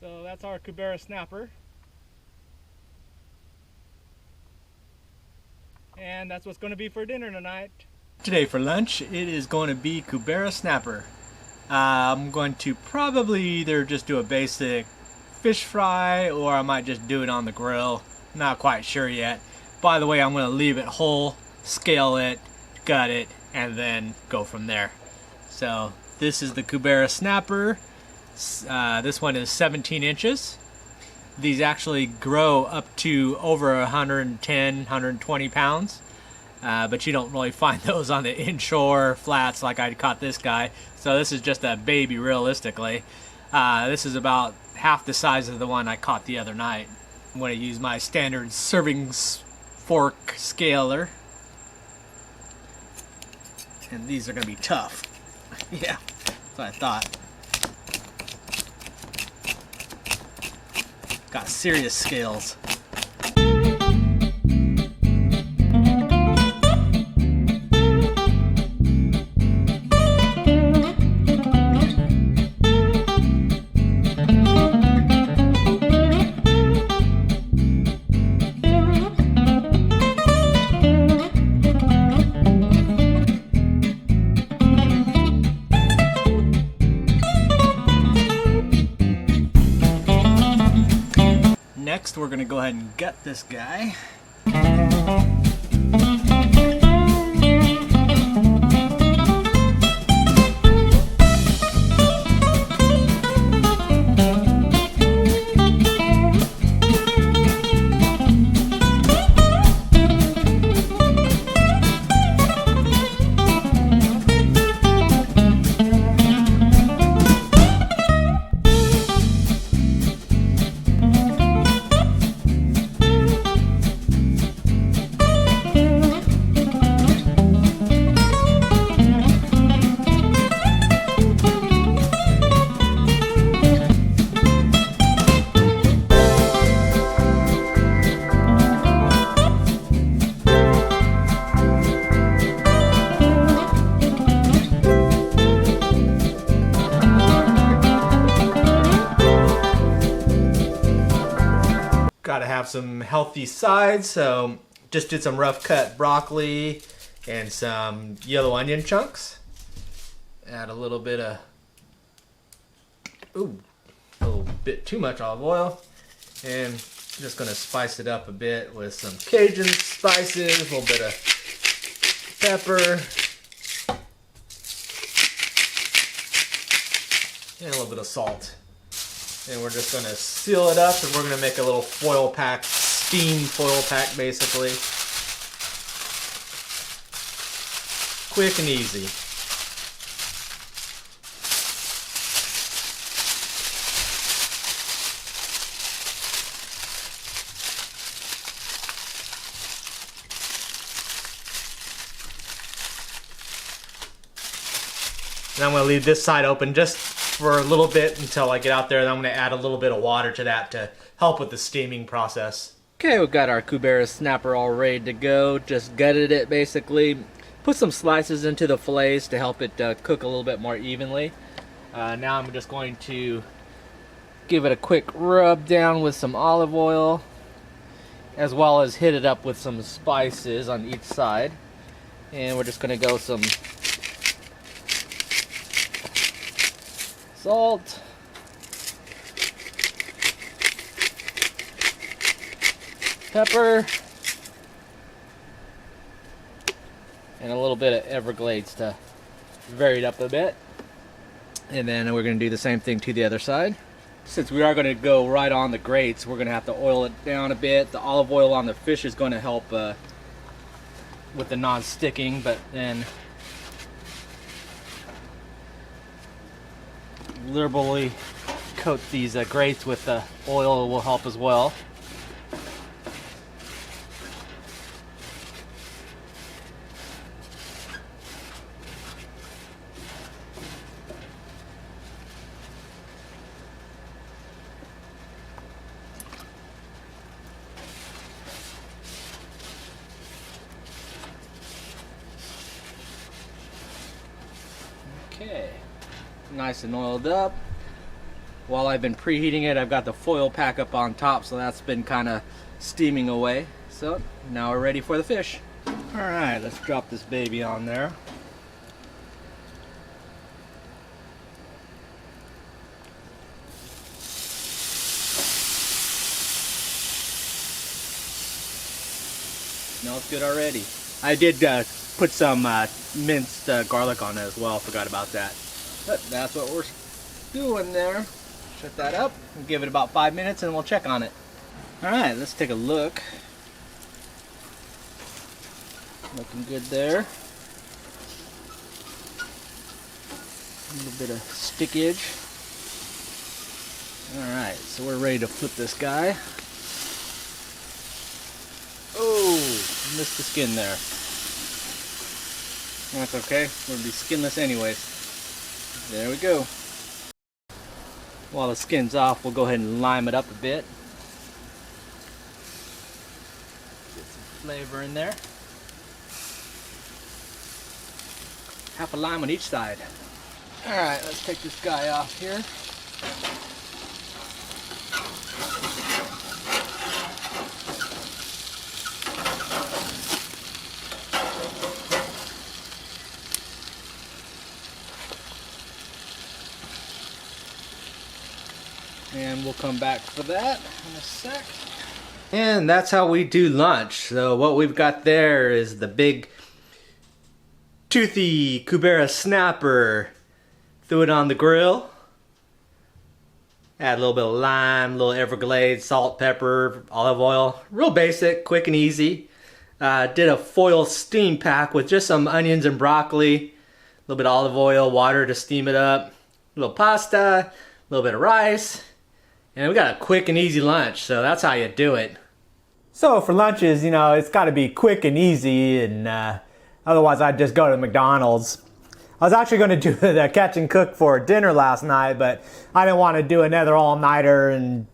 So that's our Cubera Snapper. And that's what's going to be for dinner tonight. Today for lunch, it is going to be Cubera Snapper. I'm going to probably either just do a basic fish fry or I might just do it on the grill. Not quite sure yet. By the way, I'm going to leave it whole, scale it, gut it, and then go from there. So this is the Cubera Snapper. This one is 17 inches. These actually grow up to over 110, 120 pounds. But you don't really find those on the inshore flats like I caught this guy. So this is just a baby realistically. This is about half the size of the one I caught the other night. I'm going to use my standard serving fork scaler. And these are going to be tough. Yeah, that's what I thought. Got serious scales. Next, we're going to go ahead and gut this guy. Gotta have some healthy sides, so just did some rough cut broccoli and some yellow onion chunks. Add a little bit of, a little bit too much olive oil, and just gonna spice it up a bit with some Cajun spices, a little bit of pepper, and a little bit of salt. And we're just going to seal it up, and we're going to make a little foil pack, steam foil pack basically. Quick and easy. And I'm going to leave this side open just for a little bit until I get out there, and I'm going to add a little bit of water to that to help with the steaming process. Okay, we've got our Cubera Snapper all ready to go. Just gutted it basically. Put some slices into the fillets to help it cook a little bit more evenly. Now I'm just going to give it a quick rub down with some olive oil, as well as hit it up with some spices on each side. And we're just going to go some salt, pepper, and a little bit of Everglades to vary it up a bit. And then we're going to do the same thing to the other side. Since we are going to go right on the grates, we're going to have to oil it down a bit. The olive oil on the fish is going to help with the non-sticking, but then liberally coat these grates with the oil will help as well. Okay, nice and oiled up. While I've been preheating it, I've got the foil pack up on top, so that's been kind of steaming away. So now we're ready for the fish. All right, let's drop this baby on there. Smells good already. I did put some minced garlic on it as well. Forgot about that. But that's what we're doing there. Shut that up and give it about 5 minutes and we'll check on it. All right, let's take a look. Looking good there. A little bit of stickage. All right, so we're ready to flip this guy. Oh, missed the skin there. That's okay, we'll be skinless anyways. There we go. While the skin's off, we'll go ahead and lime it up a bit. Get some flavor in there. Half a lime on each side. Alright, let's take this guy off here. And we'll come back for that in a sec. And that's how we do lunch. So what we've got there is the big toothy Cubera Snapper. Threw it on the grill. Add a little bit of lime, a little Everglades, salt, pepper, olive oil. Real basic, quick and easy. Did a foil steam pack with just some onions and broccoli. A little bit of olive oil, water to steam it up. A little pasta, a little bit of rice. And we got a quick and easy lunch, so that's how you do it. So for lunches, you know, it's got to be quick and easy, and otherwise I'd just go to McDonald's. I was actually going to do the catch and cook for dinner last night, but I didn't want to do another all-nighter and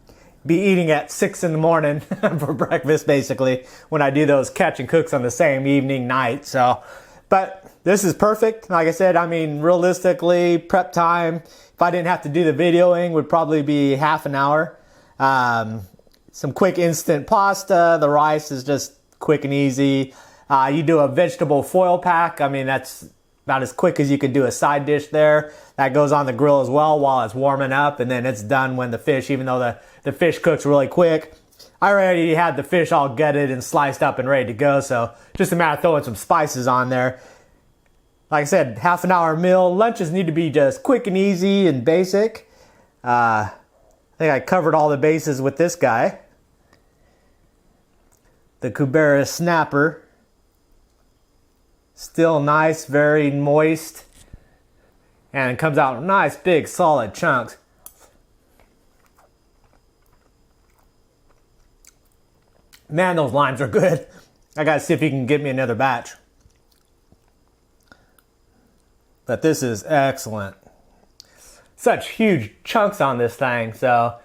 be eating at 6 in the morning for breakfast, basically, when I do those catch and cooks on the same evening night. So, but this is perfect. Like I said, I mean, realistically, prep time, if I didn't have to do the videoing, would probably be half an hour. Some quick instant pasta. The rice is just quick and easy. You do a vegetable foil pack. I mean, that's about as quick as you could do a side dish there. That goes on the grill as well while it's warming up, and then it's done when the fish, even though the fish cooks really quick. I already had the fish all gutted and sliced up and ready to go, so just a matter of throwing some spices on there. Like I said, half an hour meal. Lunches need to be just quick and easy and basic. I think I covered all the bases with this guy. The Cubera Snapper. Still nice, very moist. And it comes out in nice, big, solid chunks. Man, those limes are good. I gotta see if he can get me another batch. But this is excellent. Such huge chunks on this thing. So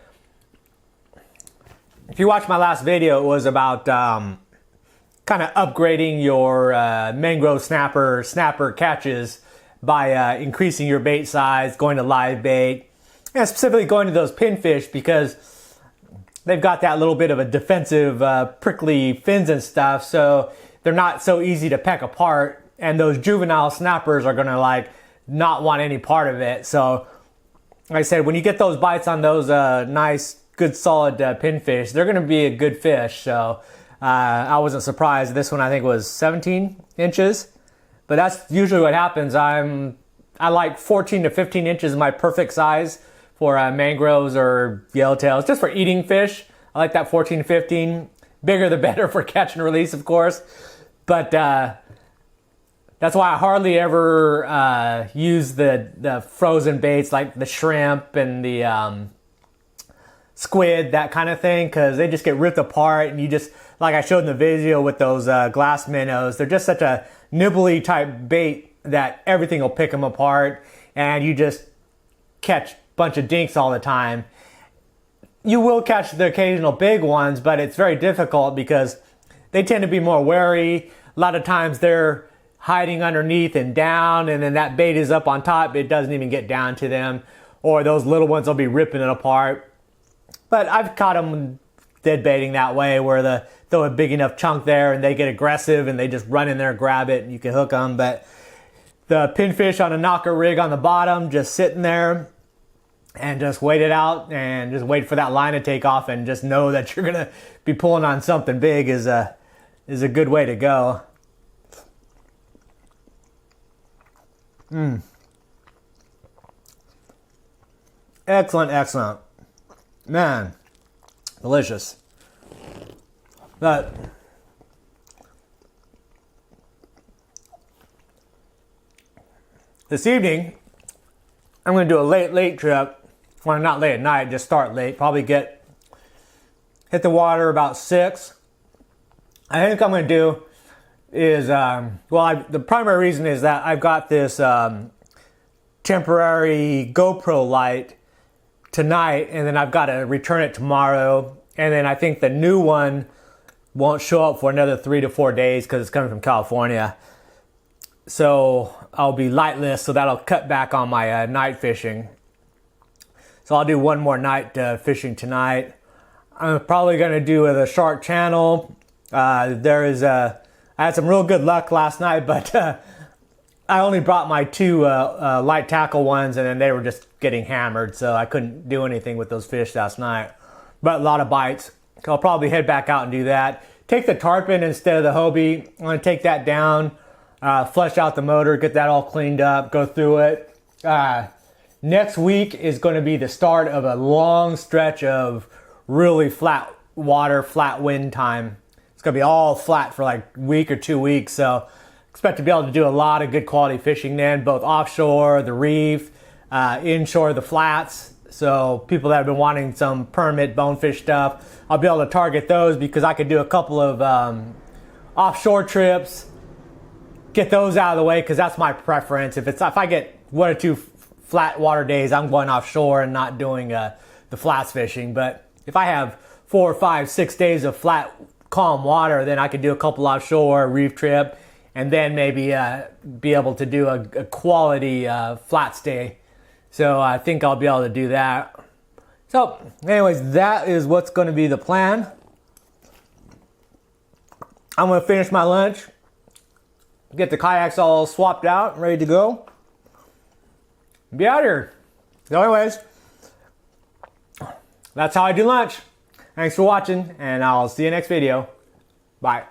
if you watched my last video, it was about kind of upgrading your mangrove snapper catches by increasing your bait size, going to live bait, and specifically going to those pinfish because they've got that little bit of a defensive prickly fins and stuff, so they're not so easy to peck apart. And those juvenile snappers are gonna like not want any part of it. So like I said, when you get those bites on those nice, good, solid pinfish, they're gonna be a good fish. So I wasn't surprised. This one I think was 17 inches, but that's usually what happens. I like 14 to 15 inches is my perfect size for mangroves or yellowtails, just for eating fish. I like that 14 to 15. Bigger the better for catch and release, of course. But that's why I hardly ever use the frozen baits like the shrimp and the squid, that kind of thing, because they just get ripped apart, and you just, like I showed in the video with those glass minnows, they're just such a nibbly type bait that everything will pick them apart, and you just catch a bunch of dinks all the time. You will catch the occasional big ones, but it's very difficult because they tend to be more wary. A lot of times they're hiding underneath and down, and then that bait is up on top. It doesn't even get down to them. or those little ones will be ripping it apart. But I've caught them dead baiting that way, where the throw a big enough chunk there and they get aggressive and they just run in there and grab it and you can hook them. But the pinfish on a knocker rig on the bottom, just sitting there and just wait it out and just wait for that line to take off and just know that you're gonna be pulling on something big is a good way to go. Excellent, excellent. Man, delicious. But this evening, I'm going to do a late trip. Well, not late at night, just start late. Probably hit the water about 6. I think I'm going to do is, the primary reason is that I've got this temporary GoPro light tonight, and then I've got to return it tomorrow. And then I think the new one won't show up for another 3 to 4 days because it's coming from California. So I'll be lightless, so that'll cut back on my night fishing. So I'll do one more night fishing tonight. I'm probably going to do the Shark Channel. I had some real good luck last night, but I only brought my 2 light tackle ones, and then they were just getting hammered, so I couldn't do anything with those fish last night. But a lot of bites. So I'll probably head back out and do that. Take the Tarpon instead of the Hobie. I'm going to take that down, flush out the motor, get that all cleaned up, go through it. Next week is going to be the start of a long stretch of really flat water, flat wind time. It's going to be all flat for like a week or 2 weeks, so expect to be able to do a lot of good quality fishing then, both offshore, the reef, inshore, the flats. So people that have been wanting some permit bonefish stuff, I'll be able to target those because I could do a couple of offshore trips, get those out of the way because that's my preference. If I get 1 or 2 flat water days, I'm going offshore and not doing the flats fishing. But if I have 4, 5, 6 days of flat, calm water, then I could do a couple offshore reef trip, and then maybe be able to do a quality flat stay. So I think I'll be able to do that. So anyways, that is what's going to be the plan. I'm going to finish my lunch, get the kayaks all swapped out and ready to go. Be out here. So anyways, that's how I do lunch. Thanks for watching, and I'll see you next video. Bye.